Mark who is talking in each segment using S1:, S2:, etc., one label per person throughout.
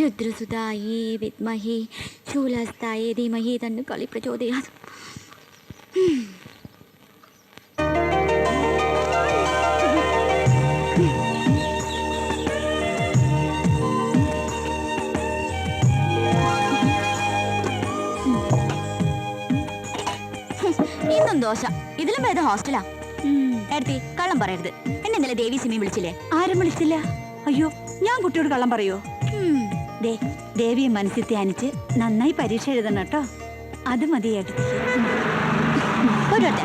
S1: രുദ്രസുതായേ വിദ്മഹേ ശൂലഹസ്തായേ ധീമഹി തന്നു കളി പ്രചോദയാത്. ഇന്നും ദോശ, ഇതിലും ഭേദം ഹോസ്റ്റലാ. എടുത്തി കള്ളം പറയരുത്. എന്നെ ഇന്നലെ ദേവി സിമി വിളിച്ചില്ലേ?
S2: ആരും വിളിച്ചില്ല. അയ്യോ, ഞാൻ കുട്ടിയോട് കള്ളം പറയോ? ദേവിയെ മനസ്സിൽ ധ്യാനിച്ച് നന്നായി പരീക്ഷ എഴുതണം കേട്ടോ. അത് മതി എടുത്ത്.
S1: പോരട്ടെ.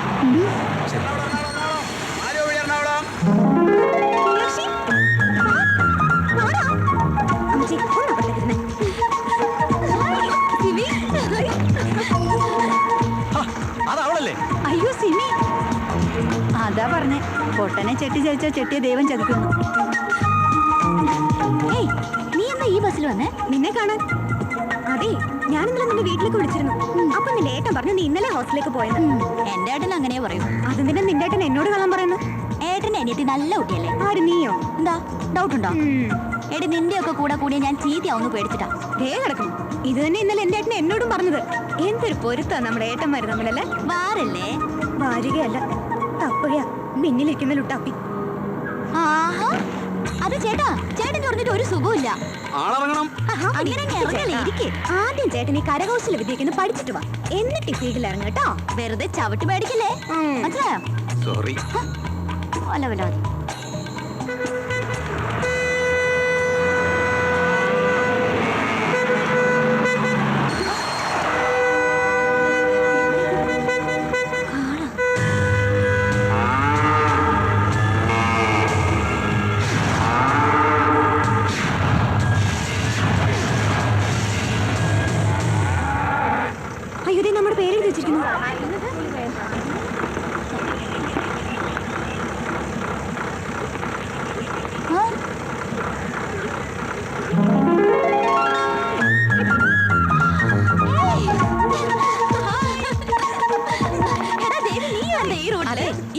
S2: അയ്യോ സിമി, അതാ പറഞ്ഞേ, പൊട്ടനെ ചെട്ടി ചതിച്ച ചെട്ടിയെ ദൈവം ചതിക്കുന്നു.
S1: നീ എന്താ ഈ ബസ്സിൽ വന്നേ?
S2: നിന്നെ കാണാൻ. അതെ, ഞാൻ ഇന്നലെ നിന്റെ വീട്ടിലേക്ക് വിളിച്ചിരുന്നു. അപ്പൊ നിന്റെ ഏട്ടൻ പറഞ്ഞു നീ ഇന്നലെ ഹോസ്റ്റലിലേക്ക് പോയത്.
S1: എന്റെ ഏട്ടൻ അങ്ങനെ പറയും.
S2: അതെന്തിനാ നിന്റെ ഏട്ടൻ എന്നോട് കള്ളം പറയുന്നു?
S1: ഏട്ടൻ അനിയത്തി നല്ല കുട്ടിയല്ലേ?
S2: ആര്, നീയോ?
S1: എന്താ ഡൗട്ട് ഉണ്ടോ? എടി നിന്റെ ഒക്കെ കൂടെ കൂടിയ ഞാൻ ചീത്തയാവുന്നു പേടിച്ചിട്ടാ.
S2: കിടക്കും. ഇത് തന്നെ ഇന്നലെ എന്റെ ഏട്ടൻ എന്നോടും പറഞ്ഞത്. എന്തൊരു പൊരുത്താ നമ്മുടെ ഏട്ടന്മാര് തമ്മിലല്ലേ?
S1: വാറല്ലേ?
S2: വാരുകയല്ല, തപ്പുകയാ പിന്നിലിരിക്കുന്ന ലുട്ടാപ്പി.
S1: ആഹാ, അത് ചേട്ടാ, ചേട്ടൻ പറഞ്ഞിട്ട് ഒരു സുഖമില്ല.
S2: ആദ്യം ചേട്ടൻ ഈ കരകൗശല വിദ്യക്ക് പഠിച്ചിട്ട് വാ, എന്നിട്ട് ഈ ഫീൽഡിൽ ഇറങ്ങ കേട്ടോ.
S1: വെറുതെ ചവിട്ടി മേടിക്കില്ലേ, മനസ്സിലായോ?
S3: സോറി.
S2: അയ്യോ, നമ്മുടെ പേര് എഴുതി വെച്ചിരിക്കുന്നു.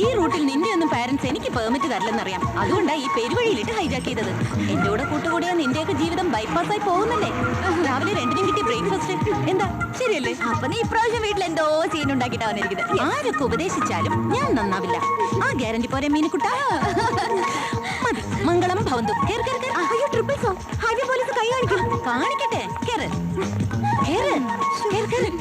S1: ഈ റൂട്ടിൽ നിന്റെ ഒന്നും പാരന്റ്സ് എനിക്ക് പെർമിറ്റ് തരില്ലെന്നറിയാം. അതുകൊണ്ടാ ഈ പെരുവഴിയിലിട്ട് ഹൈജാക്ക് ചെയ്തത്. എന്റെ കൂടെ കൂട്ടുകൂടിയാ നിന്റെയൊക്കെ ജീവിതം ബൈപ്പാസായി പോകുന്നല്ലേ. രാവിലെ രണ്ടിനും കിട്ടിയ ബ്രേക്ക്ഫാസ്റ്റ് എന്താ ശരിയല്ലേ? അപ്പൊ നീ ഇപ്രാവശ്യം വീട്ടിൽ എന്തോ സീൻ ഉണ്ടാക്കിട്ടാ വന്നിരിക്കുന്നത്. ആരൊക്കെ ഉപദേശിച്ചാലും ഞാൻ നന്നാവില്ല. ആ ഗ്യാരണ്ടി പോരെ മീനുക്കുട്ട. മതി, മംഗളം ഭവന്തു.
S2: അയ്യോ, ട്രിപ്പിൾ സോ ഹൈവേ പോലീസ് കൈ കാണിക്കും.
S1: കാണിക്കട്ടെ. കേറ് കേറ് കേറ് കേറ്.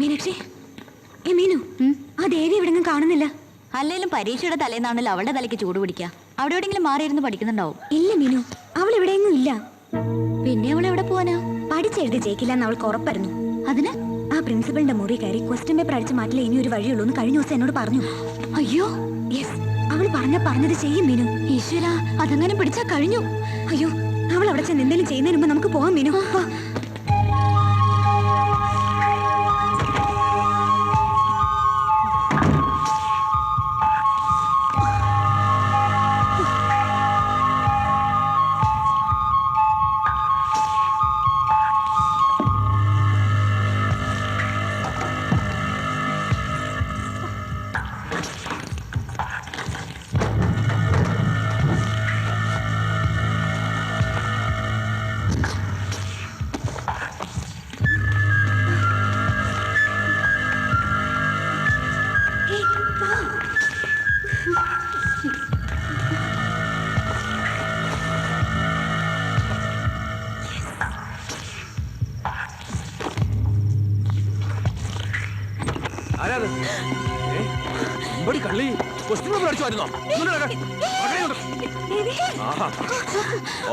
S2: മീനാക്ഷി, മീനു, ആ ദേവി എവിടെങ്ങും കാണുന്നില്ല.
S1: അല്ലേലും പരീക്ഷയുടെ തലേന്നാണല്ലോ അവളുടെ തലയ്ക്ക് ചൂട് പിടിക്കുക. അവിടെ എവിടെയെങ്കിലും മാറിയിരുന്ന് പഠിക്കുന്നുണ്ടാവും.
S2: ഇല്ല മീനു, അവൾ എവിടെയെങ്ങും ഇല്ല.
S1: പിന്നെ അവൾ എവിടെ പോവാനാ?
S2: പഠിച്ചെഴുതി ജയിക്കില്ല എന്ന് അവൾക്ക് ഉറപ്പായിരുന്നു.
S1: അതിന്
S2: ആ പ്രിൻസിപ്പളിന്റെ മുറി കയറി ക്വസ്റ്റ്യൻ പേപ്പർ അടിച്ച് മാറ്റില്ല ഇനി ഒരു വഴിയുള്ളൂ എന്ന് കഴിഞ്ഞ ദിവസം എന്നോട് പറഞ്ഞു.
S1: അയ്യോ,
S2: യെസ്, അവൾ പറഞ്ഞത് ചെയ്യും മീനു.
S1: ഈശ്വര, അതങ്ങനെ പിടിച്ചാ കഴിഞ്ഞു.
S2: അയ്യോ, അവൾ അവിടെ ചെന്ന് എന്തെങ്കിലും ചെയ്യുന്നതിന് മുമ്പ് നമുക്ക് പോവാം മീനു.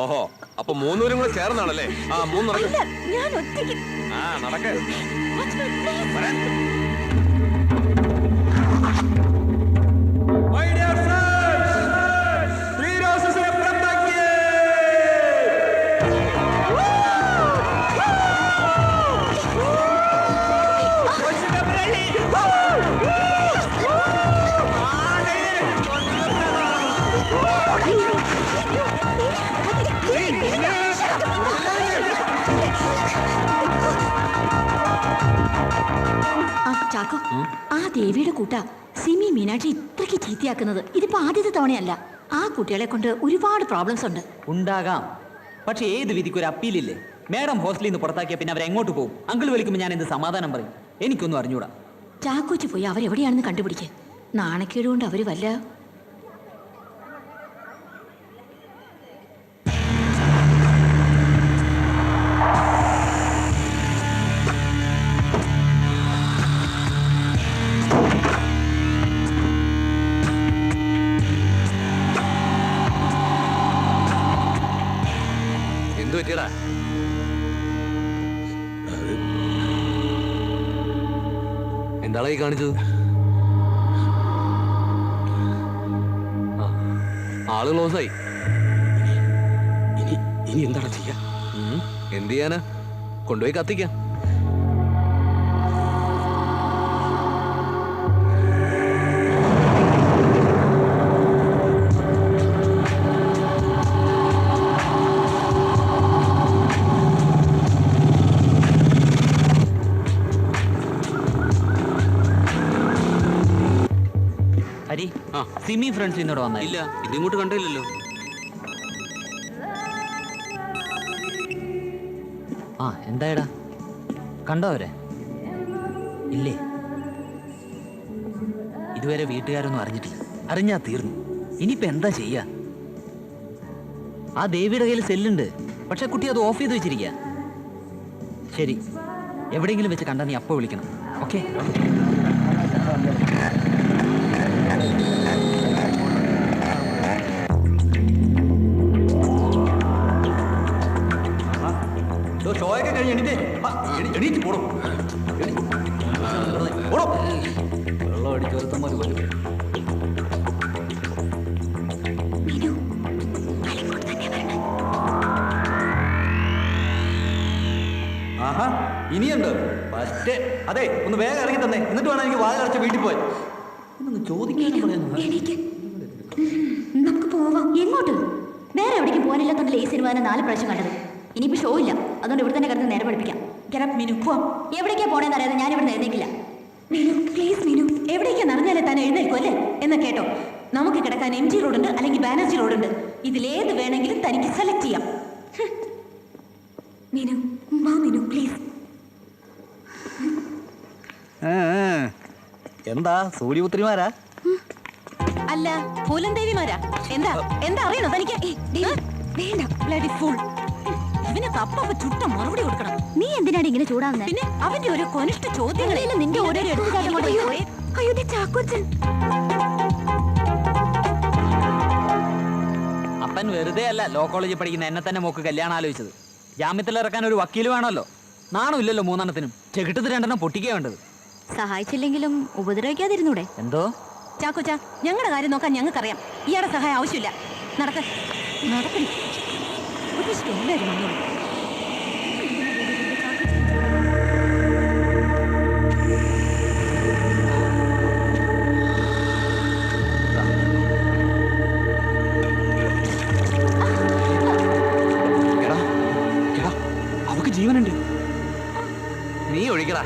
S3: ഓഹോ, അപ്പൊ മൂന്നൂരും കൂടെ ചേർന്നാണല്ലേ? ആ, മൂന്ന് നടക്ക്.
S1: ഞാൻ ഒറ്റയ്ക്ക്.
S3: ആ, നടക്ക്.
S1: ചാക്കോ, ആ ദേവിയുടെ കൂട്ട സിമി മീനാക്ഷി ഇത്രയ്ക്ക് ചീത്തയാക്കുന്നത് ഇതിപ്പോ ആദ്യത്തെ തവണയല്ല. ആ കുട്ടികളെ കൊണ്ട് ഒരുപാട് പ്രോബ്ലംസ് ഉണ്ട്.
S4: ഉണ്ടാകാം, പക്ഷെ ഏത് വിധിക്ക് ഒരു അപ്പീലില്ലേ? മാഡം ഹോസ്റ്റലിൽ നിന്ന് പുറത്താക്കിയ പിന്നെ അവരെങ്ങോട്ട് പോകും? അങ്കിൾ വിളിക്കുമ്പോൾ ഞാൻ എന്ത് സമാധാനം പറയും? എനിക്കൊന്നും അറിഞ്ഞൂടാ.
S1: ചാക്കോച്ച് പോയി അവരെവിടെയാണെന്ന് കണ്ടുപിടിക്കുക. നാണക്കേടുകൊണ്ട് അവര് വല്ല
S3: എന്ത് പറ്റിയടാ? എന്താണ് ഈ കാണിച്ചത്? ആള് ക്ലോസായി.
S5: ഇനി എന്താണ് ചെയ്യാ?
S3: എന്ത് ചെയ്യാനാ? കൊണ്ടുപോയി കത്തിക്കാം.
S4: ഹരി, സിമി ഫ്രണ്ട്സ് ഇന്നോട് വന്ന
S5: ഇല്ല, ഇതിങ്ങോട്ട് കണ്ടില്ലല്ലോ.
S4: ആ, എന്തായടാ, കണ്ടോ അവരെ? ഇല്ലേ, ഇതുവരെ വീട്ടുകാരൊന്നും അറിഞ്ഞിട്ടില്ല. അറിഞ്ഞാ തീർന്നു. ഇനിയിപ്പോ എന്താ ചെയ്യാ? ആ ദേവിയുടെ കയ്യിൽ സെല്ലുണ്ട്, പക്ഷെ കുട്ടി അത് ഓഫ് ചെയ്ത് വെച്ചിരിക്കുക. ശരി, എവിടെയെങ്കിലും വെച്ച് കണ്ടാ നീ അപ്പോ വിളിക്കണം. ഓക്കെ?
S5: ഷോയൊക്കെ കഴിഞ്ഞ് എണീറ്റ് പോണോ?
S4: വെള്ളം അടിച്ചോർത്തമ്മ പോലും.
S5: ആഹാ, ഇനിയുണ്ട് പറ്റേ. അതെ, ഒന്ന് വേഗം ഇറങ്ങി തന്നെ, എന്നിട്ട് വേണം എനിക്ക് വാതിൽ അടച്ച് വീട്ടിൽ പോയി.
S1: നമുക്ക് പോവാം. എങ്ങോട്ട്? വേറെ എവിടേക്കും പോകാനില്ലാത്തല്ലേ ഈ സിനിമ 4 പ്രാവശ്യം കണ്ടത്. ഇനിയിപ്പോ ഷോ ഇല്ല, അതുകൊണ്ട് ഇവിടെ തന്നെ കിടന്ന് നേരം പഠിപ്പിക്കാം. മീനു, പോവാം. എവിടേക്കാ പോണേന്ന് അറിയാതെ ഞാൻ ഇവിടെ എഴുന്നേക്കില്ല. മീനു പ്ലീസ്, മീനു. എവിടേക്കാ നടന്നാലേ താൻ എഴുന്നേൽക്കും അല്ലേ? എന്നാ കേട്ടോ, നമുക്ക് കിടക്കാൻ MG റോഡുണ്ട്, അല്ലെങ്കിൽ ബാനർജി റോഡുണ്ട്. ഇതിലേത് വേണമെങ്കിലും തനിക്ക് സെലക്ട് ചെയ്യാം. മീനു, മീനു പ്ലീസ്.
S5: എന്താ സൂര്യപുത്രിമാരാ?
S1: അല്ല, പൂലന്തേവിമാരാ. എന്താ എന്താ അറിയണോ തനിക്ക്? വേണ്ട, ബ്ലഡി ഫൂൾ. ഇവന് കപ്പ ചുട്ട മറുപടി കൊടുക്കണം. നീ എന്തിനാണ് ഇങ്ങനെ ചൂടാവുന്നത്? പിന്നെ അവന്റെ ഒരു കൊനിഷ്ഠ ചോദ്യങ്ങളില്ല നിന്റെ ഓരോരോ ചാക്കോച്ചൻ.
S4: അപ്പൻ വെറുതെ അല്ല ലോ കോളേജിൽ പഠിക്കുന്ന എന്നെ തന്നെ മോക്ക് കല്യാണം ആലോചിച്ചത്. ജാമ്യത്തിൽ ഇറക്കാൻ ഒരു വക്കീൽ വേണമല്ലോ. നാണോ ഇല്ലല്ലോ 3 ചെകിട്ടത്ത് 2 പൊട്ടിക്കേ വേണ്ടത്.
S1: സഹായിച്ചില്ലെങ്കിലും ഉപദ്രവിക്കാതിരുന്നൂടെ?
S4: എന്തോ
S1: ചാക്കോച്ച, ഞങ്ങളുടെ കാര്യം നോക്കാൻ ഞങ്ങൾക്കറിയാം. ഇയാളുടെ സഹായം ആവശ്യമില്ല. നടക്ക നടക്കണി. എല്ലാവരും വന്നോളൂ.
S5: അവക്ക് ജീവനുണ്ട്.
S3: നീ ഒഴിക്കടാ.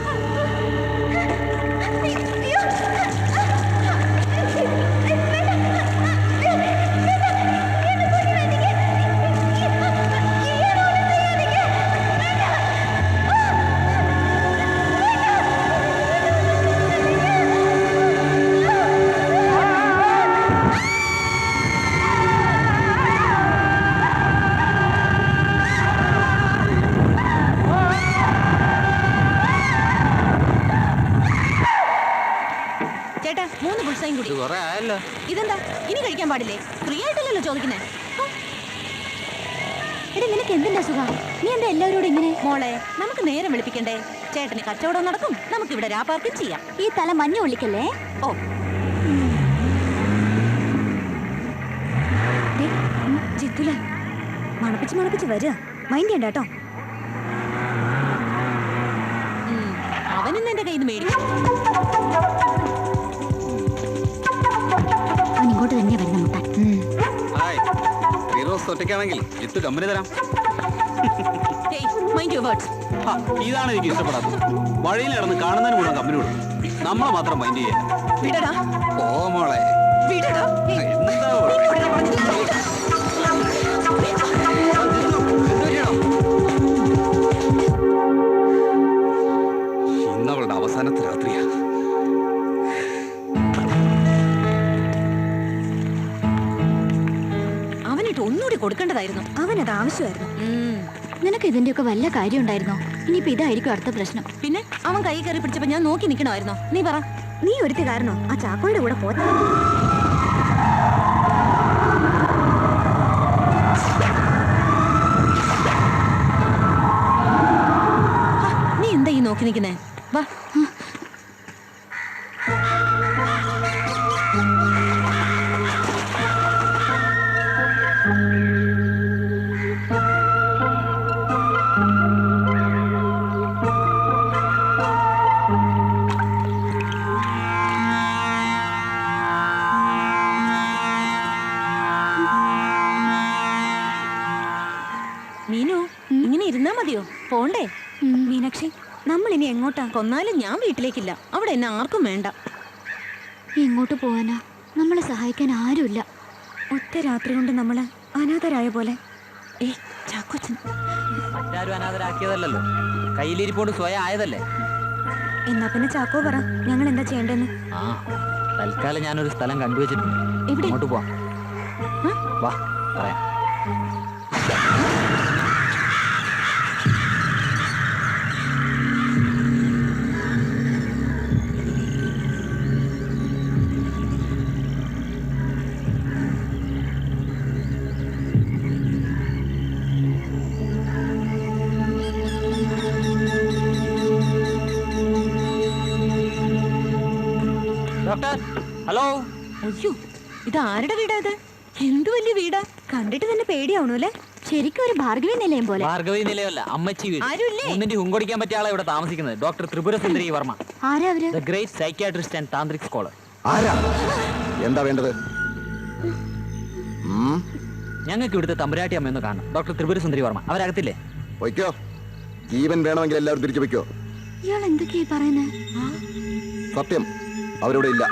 S1: മുളയും കൂടി.
S4: കുറെ ആയല്ലോ.
S1: ഇതെന്താ ഇനി കഴിക്കാൻ പാടില്ലേ? ഫ്രീ ആയിട്ടല്ലല്ലോ ചോദിക്കുന്നേ. എടി നിനക്ക് എന്തിന്റെ അസുഖം? നീ എന്താ എല്ലാവരോടും ഇങ്ങനെ? മോളെ നമുക്ക് നേരം വെളുപ്പിക്കണ്ടേ? ചേട്ടന് കച്ചവടം നടക്കും, നമുക്ക് ഇവിടെ രാപ്പാർക്കും ചെയ്യാം. ഈ തല മഞ്ഞ ഒളിക്കല്ലേ? ഓ
S2: ചിത്തുല മണപ്പിച്ച് വരിക. മൈൻഡ് ചെയ്യണ്ട കേട്ടോ.
S1: അവനിന്ന് എന്റെ കയ്യിൽ നിന്ന് മേടിക്കും.
S2: അവൻ ഇങ്ങോട്ട് തന്നെ വരുന്ന മുട്ടാൻ.
S5: ഹായ്, ഫിറോസ് ഒറ്റയ്ക്കാണെങ്കിൽ ജിത്തു കമ്പനി തരാം.
S1: Mind your words.
S5: ഇതാണ് എനിക്ക് ഇഷ്ടപ്പെടാത്തത്. വഴിയിൽ നടന്ന് കാണുന്നതിന് മുഴുവൻ കമ്പനി കൊടുക്കും, നമ്മളെ മാത്രം മൈൻഡ് ചെയ്യാൻ.
S1: വിടടാ,
S5: ഓ മോളെ,
S1: വിടടാ.
S5: എന്താ മോളെ? ഇന്നവളുടെ അവസാനത്തെ രാത്രിയാ.
S1: അവനിട്ട് ഒന്നുകൂടി കൊടുക്കേണ്ടതായിരുന്നു.
S2: അവനത് ആവശ്യമായിരുന്നു.
S1: നിനക്ക് ഇതിന്റെയൊക്കെ വല്ല കാര്യം ഉണ്ടായിരുന്നോ? ഇനിയിപ്പോ ഇതായിരിക്കും അടുത്ത പ്രശ്നം. പിന്നെ അവൻ കൈ കയറി പിടിച്ചപ്പോ ഞാൻ നോക്കി നിൽക്കണമായിരുന്നോ? നീ പറ.
S2: നീ ഒരുത്തി കാരണോ ആ ചാക്കോയുടെ കൂടെ പോ.
S1: നീ എന്താ ഈ നോക്കി നിൽക്കുന്നേ? വാ. മീനു, ഇങ്ങനെ ഇരുന്നാ മതിയോ? പോണ്ടേ?
S2: മീനാക്ഷി, നമ്മൾ ഇനി എങ്ങോട്ടാ?
S1: കൊന്നാലും ഞാൻ വീട്ടിലേക്കില്ല. അവിടെ എന്നെ ആർക്കും വേണ്ട.
S6: എങ്ങോട്ട് പോവാനാ? നമ്മളെ സഹായിക്കാൻ ആരുമില്ല.
S2: ഒറ്റ രാത്രി കൊണ്ട് നമ്മള് അനാഥരായ പോലെ.
S1: ചാക്കോച്ചൻ
S4: മറ്റാരും അനാഥരാക്കിയതല്ലോ, കയ്യിലിരിപ്പോണ്ട് സ്വയം ആയതല്ലേ.
S2: എന്നാ പിന്നെ ചാക്കോ പറ, ഞങ്ങൾ എന്താ ചെയ്യേണ്ടെന്ന്.
S4: ആ, തൽക്കാലം ഞാനൊരു സ്ഥലം കണ്ടുവച്ചിട്ടുണ്ട്.
S1: എവിടെ?
S4: അങ്ങോട്ട് പോവാം. വാ പറയാം. Doctor, hello.
S1: അയ്യോ, ഇത് ആരുടെ വീടാ? ഇത് എന്ത് വലിയ വീടാ!
S2: കണ്ടിട്ട് തന്നെ പേടിയാവണു അല്ലേ?
S6: ശരിക്കും ഒരു ഭാർഗവി നിലയം പോലെ.
S4: ഭാർഗവി നിലയമല്ല, അമ്മച്ചി വീട്.
S1: ആരുമില്ലേ?
S4: ഒന്നിന്റെ ഹുങ്കൊടിക്കാൻ പറ്റിയ ആളെ ഇവിടെ താമസിക്കുന്നത്. ഡോക്ടർ ത്രിപുര സുന്ദരി വർമ്മ,
S6: ആരാ അവര്?
S4: The great psychiatrist and Tantrik scholar.
S3: ആരാ? എന്താ വേണ്ടത്?
S4: ഞങ്ങൾക്ക് ഇവിടുത്തെ തമ്പുരാട്ടി അമ്മയൊന്ന് കാണണം. ഡോക്ടർ ത്രിപുര സുന്ദരി വർമ്മ അവരകത്തില്ലേ?
S3: വയ്ക്കോ, ജീവൻ വേണമെങ്കിൽ എല്ലാവരും തിരിച്ചു വയ്ക്കോ.
S6: ഇയാൾ എന്തൊക്കെയാ പറയുന്നത്?
S3: സത്യം, അവരിവിടെ ഇല്ല.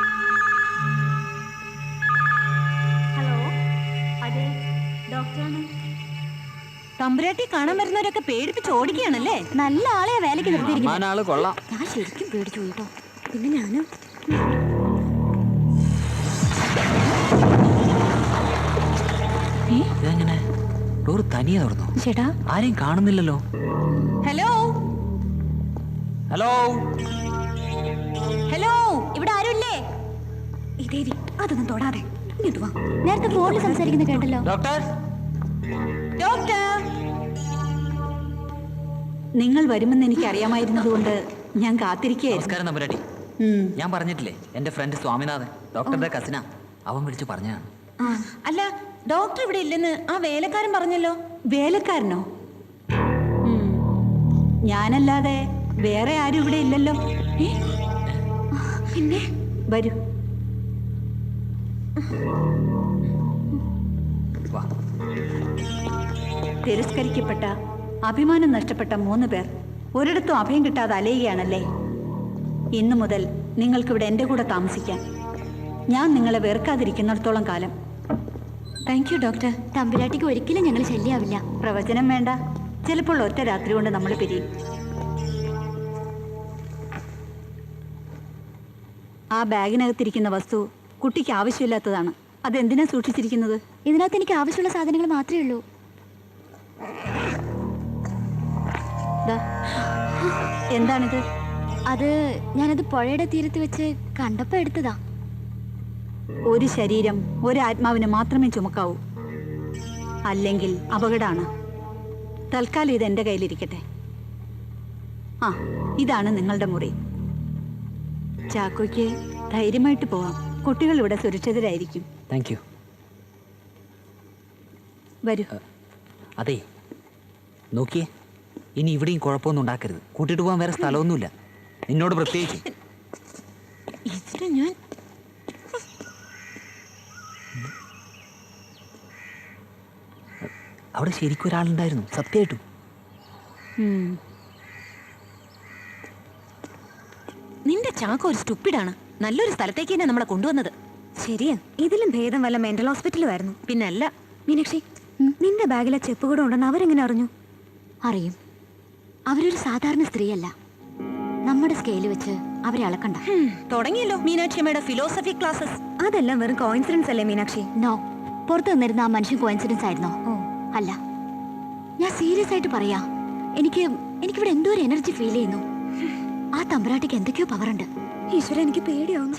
S2: ഹലോ, അതെ, ഡോക്ടറാണ്.
S1: തമ്പുരാട്ടി കാണാൻ വരുന്നവരൊക്കെ പേടിപ്പിച്ച് ഓടിക്കുകയാണല്ലേ?
S6: നല്ല ആളെയാ വേലയ്ക്ക് നിർത്തിയിരിക്കുന്നത്.
S4: അമ്മാനാള് കൊള്ളാം.
S6: ഞാൻ ശരിക്കും പേടിച്ചു പോയിട്ടോ.
S2: പിന്നെ ഞാനും.
S4: ഇതെങ്ങനെ ഡോർ തനിയെ തുറന്നു?
S1: ചേട്ടാ,
S4: ആരെയും കാണുന്നില്ലല്ലോ.
S1: ഹലോ
S4: ഹലോ
S1: ഹലോ, ഇവിടെ ആരുമില്ലേ?
S2: ഇതേവി, അതൊന്നും തൊടാതെ ഇങ്ങോട്ട് വാ.
S6: നേരത്തെ ഫോണിൽ സംസാരിക്കുന്നത് കേട്ടല്ലോ.
S4: ഡോക്ടർ.
S1: ഡോക്ടർ,
S2: നിങ്ങൾ വരുമെന്ന് എനിക്ക് അറിയാമായിരുന്നതുകൊണ്ട് ഞാൻ കാത്തിരിക്കുകയായിരുന്നു.
S4: നമസ്കാരം തമ്പുരാട്ടി. ഞാൻ പറഞ്ഞിട്ടില്ലേ, എന്റെ ഫ്രണ്ട് സ്വാമിനാഥൻ, ഡോക്ടറുടെ കസിനാ. അവൻ വിളിച്ചു പറഞ്ഞാണ്.
S1: അല്ല, ഡോക്ടർ ഇവിടെ ഇല്ലെന്ന് ആ വേലക്കാരൻ പറഞ്ഞല്ലോ.
S2: വേലക്കാരനോ? ഞാനല്ലാതെ വേറെ ആരും ഇവിടെ ഇല്ലല്ലോ. പിന്നെ വരൂ.
S4: വാ.
S2: തിരസ്കരിക്കപ്പെട്ട, അഭിമാനം നഷ്ടപ്പെട്ട 3 പേർ ഒരിടത്തും അഭയം കിട്ടാതെ അലയുകയാണല്ലേ. ഇന്നു മുതൽ നിങ്ങൾക്കിവിടെ എൻ്റെ കൂടെ താമസിക്കാം. ഞാൻ നിങ്ങളെ വെറുക്കാതിരിക്കുന്നിടത്തോളം കാലം.
S1: Thank you doctor.
S6: തമ്പുരാട്ടിക്ക് ഒരിക്കലും ഞങ്ങൾ ശല്യാവില്ല.
S2: പ്രവചനം വേണ്ട, ചിലപ്പോൾ ഒറ്റ രാത്രി കൊണ്ട് നമ്മൾ പിരിയും. ആ ബാഗിനകത്തിരിക്കുന്ന വസ്തു കുട്ടിക്ക് ആവശ്യമില്ലാത്തതാണ്. അതെന്തിനാ സൂക്ഷിച്ചിരിക്കുന്നത്?
S6: ഇതിനകത്ത് എനിക്ക് ആവശ്യമുള്ള സാധനങ്ങൾ മാത്രമേ ഉള്ളൂ.
S2: ദാ, എന്താണിത്?
S6: അത് ഞാനത് പുഴയുടെ തീരത്ത് വെച്ച് കണ്ടപ്പോ എടുത്തതാ.
S2: ഒരു ശരീരം ഒരാത്മാവിന് മാത്രമേ ചുമക്കാവൂ, അല്ലെങ്കിൽ അപകടമാണ്. തൽക്കാലം ഇത് എൻ്റെ കയ്യിലിരിക്കട്ടെ. ആ, ഇതാണ് നിങ്ങളുടെ മുറി. ചാക്കോയ്ക്ക് ധൈര്യമായിട്ട് പോവാം. കുട്ടികൾ ഇവിടെ സുരക്ഷിതരായിരിക്കും.
S4: Thank you.
S2: വരൂ.
S4: അതെ, നോക്കിയേ, ഇനി ഇവിടെയും കുഴപ്പമൊന്നും ഉണ്ടാക്കരുത്. കൂട്ടിയിട്ട് പോകാൻ വേറെ സ്ഥലമൊന്നുമില്ല, നിന്നോട് പ്രത്യേകിച്ച്.
S1: ഇതിന് ഞാൻ
S4: അവിടെ ശരിക്കും ഒരാളുണ്ടായിരുന്നു, സത്യമായിട്ടും.
S2: ഉം.
S1: നിന്റെ ചാക്കോ ഒരു സ്റ്റുപ്പിഡാണ്. നല്ലൊരു സ്ഥലത്തേക്ക് തന്നെ നമ്മളെ കൊണ്ടുവന്നത്.
S7: ശരിയാ, ഇതിലും ഭേദം വല്ല മെന്റൽ ഹോസ്പിറ്റലും ആയിരുന്നു.
S1: പിന്നല്ല.
S7: മീനാക്ഷി, നിന്റെ ബാഗിലെ ചെപ്പ് കൂടെ ഉണ്ടെന്ന് അവരെങ്ങനെ അറിഞ്ഞു?
S6: അറിയും. അവരൊരു സാധാരണ സ്ത്രീയല്ല. നമ്മുടെ സ്കെയിൽ വെച്ച് അവരെ അളക്കണ്ട.
S1: തുടങ്ങിയല്ലോ മീനാക്ഷി അമ്മയുടെ ഫിലോസഫി ക്ലാസ്സസ്.
S7: അതെല്ലാം വെറും കോയിൻസിഡൻസ് അല്ലേ മീനാക്ഷി?
S6: നോ, പുറത്ത് നിന്നിരുന്ന ആ മനുഷ്യൻ കോയിൻസിഡൻസ് ആയിരുന്നോ? അല്ല, ഞാൻ സീരിയസ് ആയിട്ട് പറയാ. എനിക്കിവിടെ എന്തോ ഒരു എനർജി ഫീൽ ചെയ്യുന്നു. ആ തമ്പുരാട്ടിക്ക് എന്തൊക്കെയോ പവർ ഉണ്ട്.
S7: ഈശ്വര, എനിക്ക് പേടിയാവുന്നു.